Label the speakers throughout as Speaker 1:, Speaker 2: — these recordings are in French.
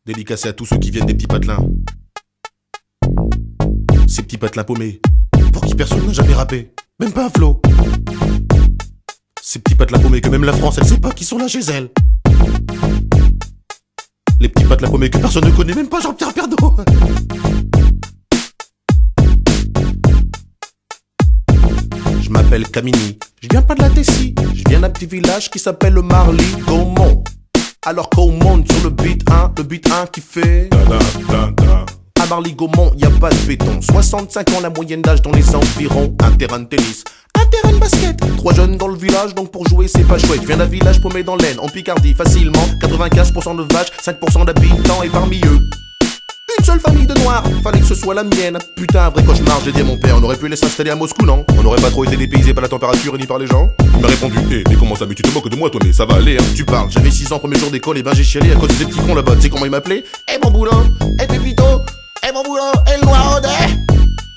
Speaker 1: Dédicacé à tous ceux qui viennent des petits patelins. Ces petits patelins paumés, pour qui personne n'a jamais rappé, même pas un flow. Ces petits patelins paumés que même la France, elle sait pas qui sont là chez elle. Les petits patelins paumés que personne ne connaît, même pas Jean-Pierre Pernaut. Je m'appelle Camini, je viens pas de la Tessie, je viens d'un petit village qui s'appelle le Marly-Gaumont. Alors qu'on monte sur le beat 1 qui fait à Marly-Gaumont, y a pas de béton. 65 ans la moyenne d'âge dans les environs. Un terrain de tennis, un terrain de basket. 3 jeunes dans le village, donc pour jouer c'est pas chouette. Je viens d'un village paumé dans l'Aisne, en Picardie, facilement 95% de vaches, 5% d'habitants. Et parmi eux, une seule famille de noirs, fallait que ce soit la mienne. Putain, un vrai cauchemar, j'ai dit à mon père. On aurait pu laisser s'installer à Moscou, non? On n'aurait pas trop été dépaysé par la température et ni par les gens. Il m'a répondu, mais comment ça, mais tu te moques de moi toi, mais ça va aller, hein. Tu parles, j'avais 6 ans, premier jour d'école, et ben j'ai chialé à cause des petits cons là-bas. Tu sais comment ils m'appelaient? Eh mon boulot, eh Pépito, eh mon boulot, eh le noir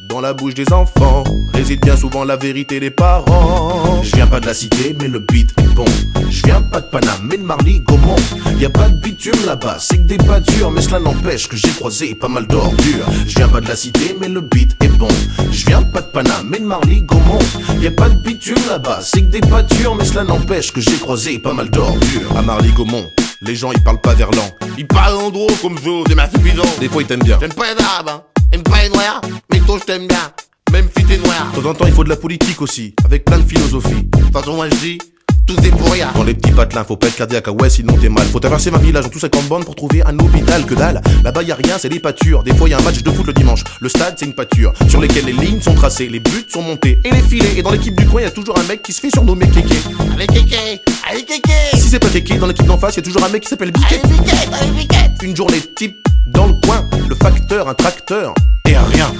Speaker 1: dans la bouche des enfants réside bien souvent la vérité des parents. Je viens pas de la cité, mais le beat est bon. Je viens pas de Paname, mais de Marly-Gaumont. Y a pas de bitume là-bas, c'est que des pâtures, mais cela n'empêche que j'ai croisé pas mal d'ordures. Je viens pas de la cité, mais le beat est bon. Je viens pas de Paname, mais de Marly-Gaumont. Y a pas de bitume là-bas, c'est que des pâtures, mais cela n'empêche que j'ai croisé pas mal d'ordures. À Marly-Gaumont, les gens ils parlent pas verlan. Ils parlent en gros comme zo, c'est ma suffisant. Des fois ils t'aiment bien. J'aime pas les arabes, hein. J'aime pas les noirs, mais toi je t'aime bien. Même si t'es noir. De temps en temps il faut de la politique aussi, avec plein de philosophie. De toute façon moi je dis, tous des pourriards. Dans les petits patelins, faut pas être cardiaque, ah ouais sinon t'es mal. Faut traverser ma village en tout 50 bandes pour trouver un hôpital, que dalle. Là-bas y a rien, c'est des pâtures. Des fois y a un match de foot le dimanche. Le stade c'est une pâture, sur lesquelles les lignes sont tracées, les buts sont montés et les filets. Et dans l'équipe du coin y a toujours un mec qui se fait surnommer Kéké. Allez Kéké, allez Kéké. Si c'est pas Kéké, dans l'équipe d'en face y a toujours un mec qui s'appelle Biquet. Allez Biquet, allez Biquet. Une journée type dans le coin, le facteur, un tracteur et un rien.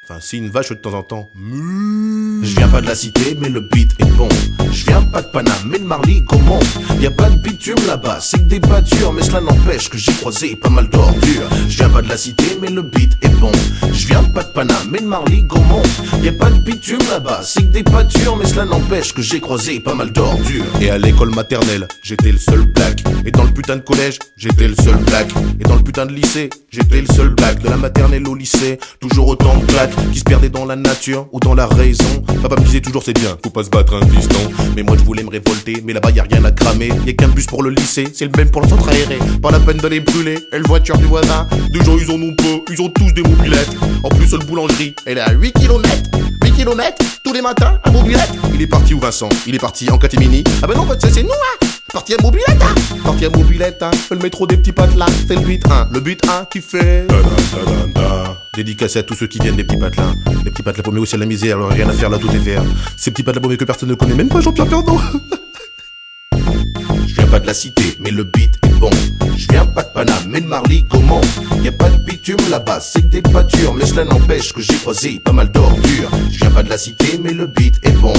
Speaker 1: Enfin, si une vache de temps en temps. Je viens pas de la cité, mais le beat est bon. Je viens pas de Paname, mais de Marly-Gaumont. Y a pas de bitume là-bas, c'est que des pâtures, mais cela n'empêche que j'ai croisé pas mal d'ordures. Je viens pas de la cité, mais le beat est bon. Je viens pas de Paname, mais de Marly-Gaumont. Y a pas de bitume là-bas, c'est que des pâtures, mais cela n'empêche que j'ai croisé pas mal d'ordures. Et à l'école maternelle, j'étais le seul black. Et dans le putain de collège, j'étais le seul black. Et dans le putain de lycée, j'étais le seul black. De la maternelle au lycée, toujours autant de black qui se perdaient dans la nature ou dans la raison. Papa me disait toujours c'est bien, faut pas se battre un piston. Mais moi je voulais me révolter, mais là-bas y a rien à cramer. Y a qu'un bus pour le lycée, c'est le même pour le centre aéré. Pas la peine d'aller brûler, et le voiture du voisin. Des gens ils en ont peu, ils ont tous des mobilettes. En plus le boulangerie, elle est à 8 km. 8 km, tous les matins, à mobilette. Il est parti où Vincent? Il est parti en catémini. Ah ben non, c'est nous hein. Parti à mobilette hein. Parti à mobilette hein. Le métro des petits patelins, c'est le beat 1. Le beat 1 qui fait dédicacé à tous ceux qui viennent des petits patelins. Les petits patelins paumés aussi à la misère, alors rien à faire là, tout est vert. Ces petits patelins paumés que personne ne connaît, même pas Jean-Pierre Pernaut. Je viens pas de la cité, mais le beat est bon. Je viens pas de Paname, mais de Marly-Gaumont. Y a pas de bitume là-bas, c'est que des pâtures, mais cela n'empêche que j'ai croisé pas mal d'ordures. Je viens pas de la cité, mais le beat est bon.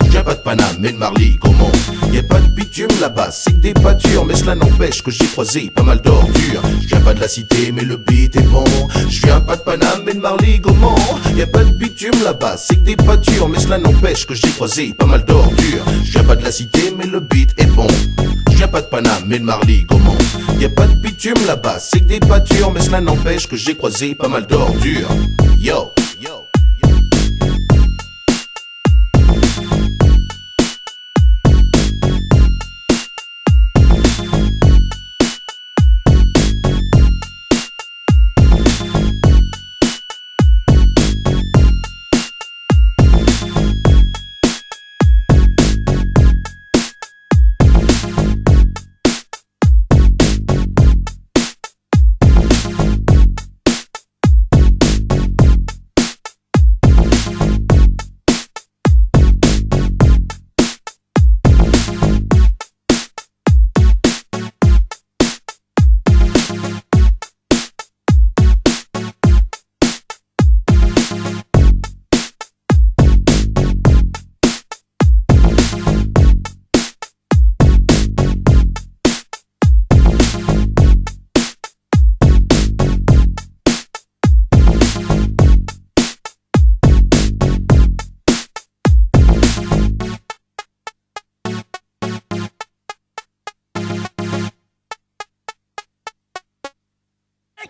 Speaker 1: Je viens pas de Paname, mais de Marly-Gaumont. Y a pas de bitume là-bas, c'est que des pâtures, mais cela n'empêche que j'ai croisé pas mal d'ordures. Je viens pas de la cité, mais le beat est bon. Je viens pas de Paname, mais de Marly-Gaumont. Y a pas de bitume là-bas, c'est que des pâtures, mais cela n'empêche que j'ai croisé pas mal d'ordures. Je viens pas de la cité, mais le beat est bon. Je viens pas de Paname, mais de Marly-Gaumont. Y a pas de bitume là-bas, c'est que des pâtures, mais cela n'empêche que j'ai croisé pas mal d'ordures. Yo, yo.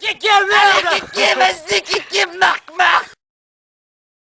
Speaker 2: Kiki, merde! Allez, Kiki, vas-y, Kiki, marque!